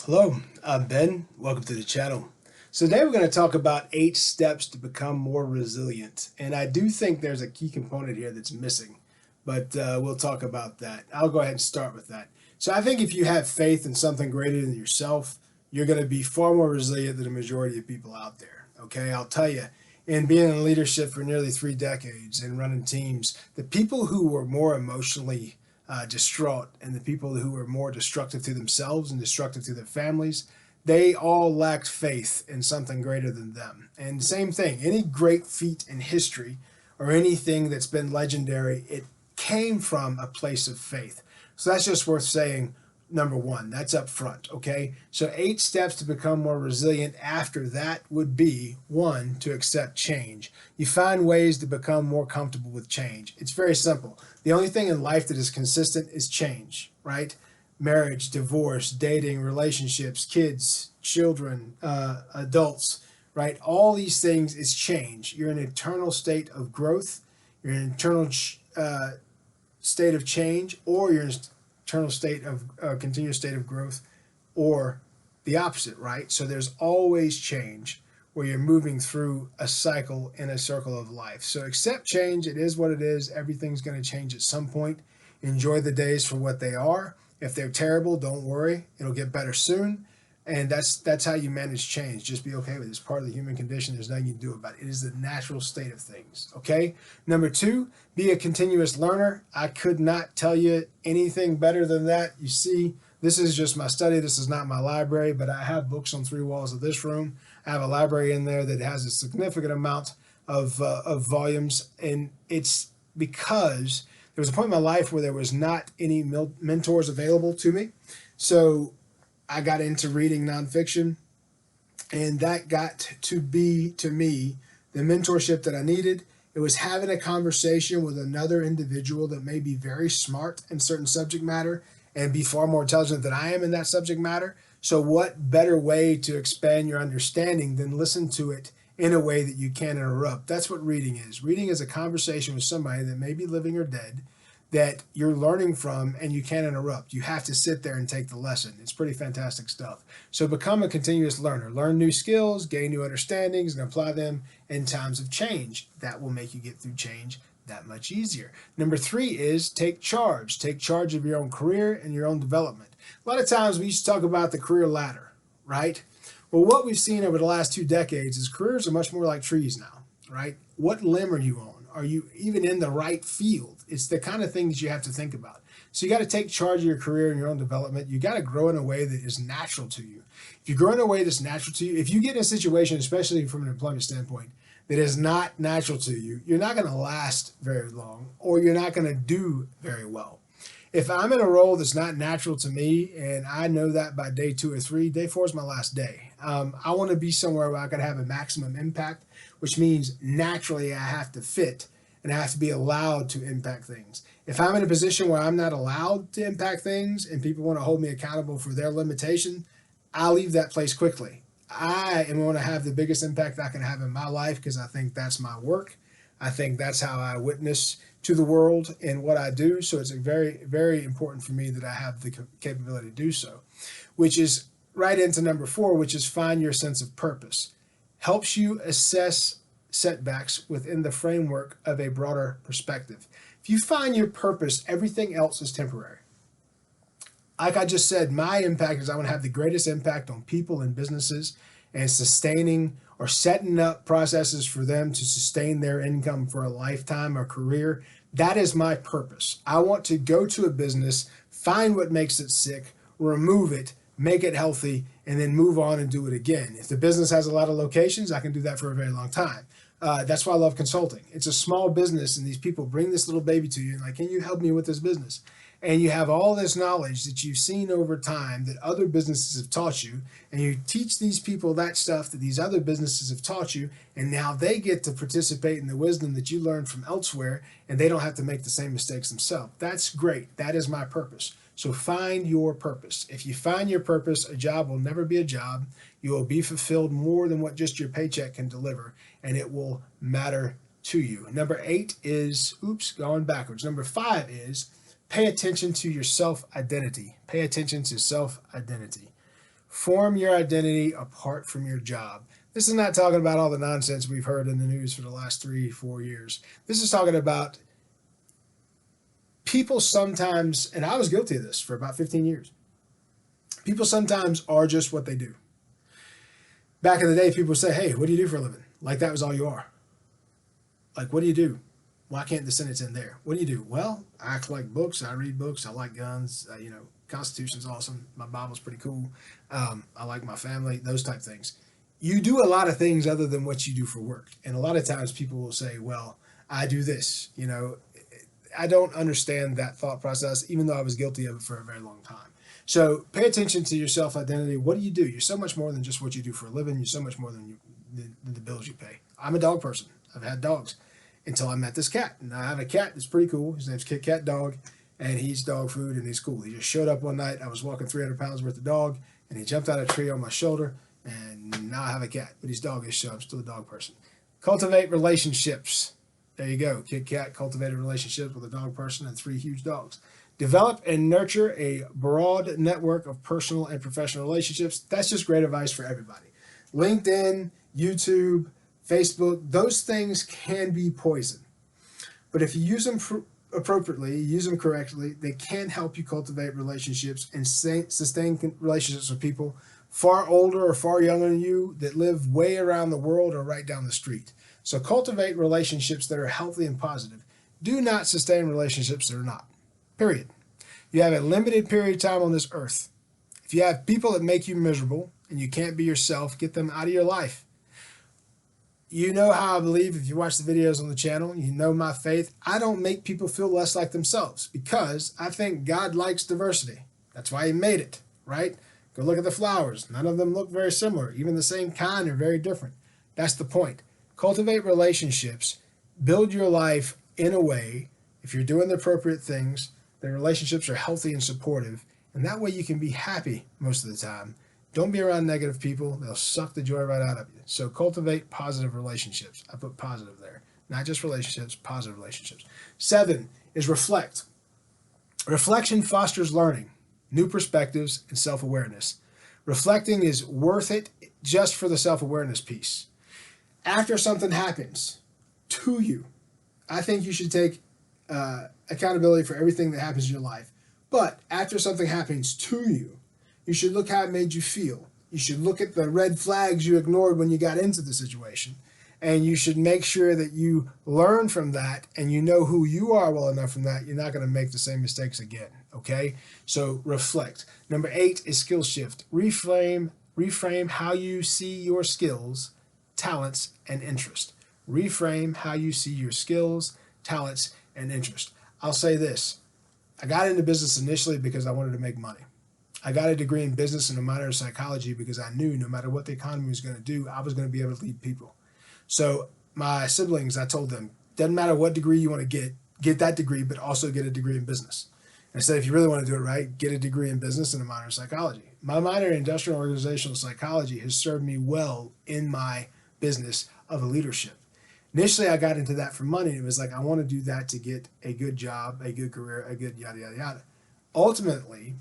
Hello, I'm Ben. Welcome to the channel. So today we're going to talk about 8 steps to become more resilient. And I do think there's a key component here that's missing, but we'll talk about that. I'll go ahead and start with that. So I think if you have faith in something greater than yourself, you're going to be far more resilient than the majority of people out there. Okay, I'll tell you, in being in leadership for nearly 3 decades and running teams, the people who were more emotionally distraught and the people who were more destructive to themselves and destructive to their families, they all lacked faith in something greater than them. And same thing, any great feat in history or anything that's been legendary, it came from a place of faith. So that's just worth saying. Number one, that's up front, okay? So 8 steps to become more resilient after that would be: 1, to accept change. You find ways to become more comfortable with change. It's very simple. The only thing in life that is consistent is change, right? Marriage, divorce, dating, relationships, kids, children, adults, right? All these things is change. You're in an eternal state of growth. You're in an eternal state of change, or you're in eternal state of continuous state of growth, or the opposite, right? So there's always change where you're moving through a cycle in a circle of life. So accept change. It is what it is. Everything's going to change at some point. Enjoy the days for what they are. If they're terrible, don't worry. It'll get better soon. And that's how you manage change. Just be okay with it. It's part of the human condition. There's nothing you can do about it. It is the natural state of things. Okay. Number 2, be a continuous learner. I could not tell you anything better than that. You see, this is just my study. This is not my library, but I have books on 3 walls of this room. I have a library in there that has a significant amount of volumes, and it's because there was a point in my life where there was not any mentors available to me. So I got into reading nonfiction, and that got to be, to me, the mentorship that I needed. It was having a conversation with another individual that may be very smart in certain subject matter and be far more intelligent than I am in that subject matter. So what better way to expand your understanding than listen to it in a way that you can't interrupt? That's what reading is. Reading is a conversation with somebody that may be living or dead, that you're learning from, and you can't interrupt. You have to sit there and take the lesson. It's pretty fantastic stuff. So become a continuous learner. Learn new skills, gain new understandings, and apply them in times of change. That will make you get through change that much easier. Number 3 is take charge. Take charge of your own career and your own development. A lot of times we used to talk about the career ladder, right? Well, what we've seen over the last 2 decades is careers are much more like trees now, right? What limb are you on? Are you even in the right field? It's the kind of thing that you have to think about. So you got to take charge of your career and your own development. You got to grow in a way that is natural to you. If you grow in a way that's natural to you, if you get in a situation, especially from an employment standpoint, that is not natural to you, you're not going to last very long, or you're not going to do very well. If I'm in a role that's not natural to me, and I know that by day 2 or 3, day 4 is my last day. I want to be somewhere where I can have a maximum impact, which means naturally I have to fit and I have to be allowed to impact things. If I'm in a position where I'm not allowed to impact things and people want to hold me accountable for their limitation, I'll leave that place quickly. I am going to have the biggest impact I can have in my life because I think that's my work. I think that's how I witness to the world and what I do. So it's very, very important for me that I have the capability to do so, which is right into number 4, which is find your sense of purpose. Helps you assess setbacks within the framework of a broader perspective. If you find your purpose, everything else is temporary. Like I just said, my impact is I want to have the greatest impact on people and businesses, and sustaining or setting up processes for them to sustain their income for a lifetime or career. That is my purpose. I want to go to a business, find what makes it sick, remove it, make it healthy, and then move on and do it again. If the business has a lot of locations, I can do that for a very long time. That's why I love consulting. It's a small business, and these people bring this little baby to you and like, can you help me with this business? And you have all this knowledge that you've seen over time that other businesses have taught you, and you teach these people that stuff that these other businesses have taught you, and now they get to participate in the wisdom that you learned from elsewhere, and they don't have to make the same mistakes themselves. That's great. That is my purpose. So find your purpose. If you find your purpose, a job will never be a job. You will be fulfilled more than what just your paycheck can deliver, and it will matter to you. Number 8 is, going backwards. Number 5 is pay attention to your self-identity. Pay attention to self-identity. Form your identity apart from your job. This is not talking about all the nonsense we've heard in the news for the last 3-4 years. This is talking about people sometimes, and I was guilty of this for about 15 years. People sometimes are just what they do. Back in the day, people would say, hey, what do you do for a living? Like that was all you are. Like, what do you do? Why can't the sentence end there? What do you do? Well, I collect books. I read books. I like guns. Constitution's awesome. My Bible's pretty cool. I like my family, those type things. You do a lot of things other than what you do for work. And a lot of times people will say, well, I do this. I don't understand that thought process, even though I was guilty of it for a very long time. So pay attention to your self-identity. What do you do? You're so much more than just what you do for a living. You're so much more than the bills you pay. I'm a dog person. I've had dogs until I met this cat. And I have a cat that's pretty cool. His name's Kit Kat Dog, and he eats dog food, and he's cool. He just showed up one night. I was walking 300 pounds worth of dog, and he jumped out of a tree on my shoulder, and now I have a cat. But he's doggish, so I'm still a dog person. Cultivate relationships. There you go. Kit Kat cultivated relationships with a dog person and 3 huge dogs. Develop and nurture a broad network of personal and professional relationships. That's just great advice for everybody. LinkedIn, YouTube, Facebook, those things can be poison. But if you use them appropriately, use them correctly, they can help you cultivate relationships and sustain relationships with people far older or far younger than you that live way around the world or right down the street. So cultivate relationships that are healthy and positive. Do not sustain relationships that are not. Period. You have a limited period of time on this earth. If you have people that make you miserable and you can't be yourself, get them out of your life. You know how I believe, if you watch the videos on the channel, you know my faith. I don't make people feel less like themselves because I think God likes diversity. That's why he made it, right? Go look at the flowers. None of them look very similar. Even the same kind are very different. That's the point. Cultivate relationships. Build your life in a way, if you're doing the appropriate things, the relationships are healthy and supportive, and that way you can be happy most of the time. Don't be around negative people. They'll suck the joy right out of you. So cultivate positive relationships. I put positive there. Not just relationships, positive relationships. 7 is reflect. Reflection fosters learning, new perspectives, and self-awareness. Reflecting is worth it just for the self-awareness piece. After something happens to you, I think you should take accountability for everything that happens in your life. But after something happens to you, you should look how it made you feel. You should look at the red flags you ignored when you got into the situation. And you should make sure that you learn from that and you know who you are well enough from that. You're not going to make the same mistakes again. Okay? So reflect. Number 8 is skill shift. Reframe how you see your skills, talents, and interest. Reframe how you see your skills, talents, and interest. I'll say this. I got into business initially because I wanted to make money. I got a degree in business and a minor in psychology because I knew no matter what the economy was going to do, I was going to be able to lead people. So my siblings, I told them, doesn't matter what degree you want to get that degree, but also get a degree in business. And I said, if you really want to do it right, get a degree in business and a minor in psychology. My minor in industrial and organizational psychology has served me well in my business of leadership. Initially, I got into that for money. It was like, I want to do that to get a good job, a good career, a good yada, yada, yada. Ultimately,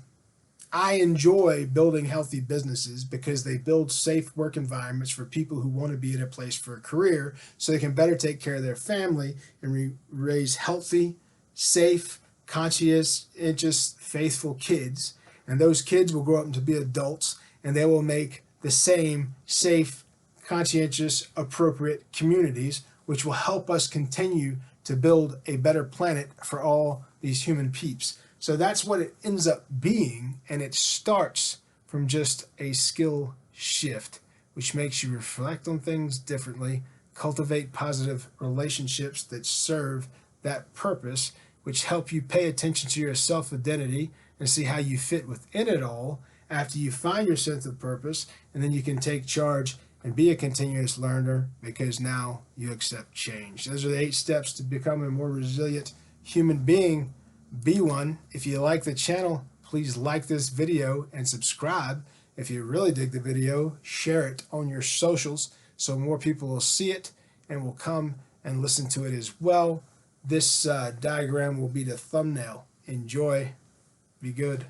I enjoy building healthy businesses because they build safe work environments for people who want to be in a place for a career so they can better take care of their family and raise healthy, safe, conscientious, faithful kids. And those kids will grow up to be adults and they will make the same safe, conscientious, appropriate communities, which will help us continue to build a better planet for all these human peeps. So that's what it ends up being, and it starts from just a skill shift, which makes you reflect on things differently, cultivate positive relationships that serve that purpose, which help you pay attention to your self-identity and see how you fit within it all after you find your sense of purpose, and then you can take charge and be a continuous learner because now you accept change. Those are the 8 steps to become a more resilient human being. Be one. If you like the channel, please like this video and subscribe. If you really dig the video, share it on your socials so more people will see it and will come and listen to it as well. This diagram will be the thumbnail. Enjoy. Be good.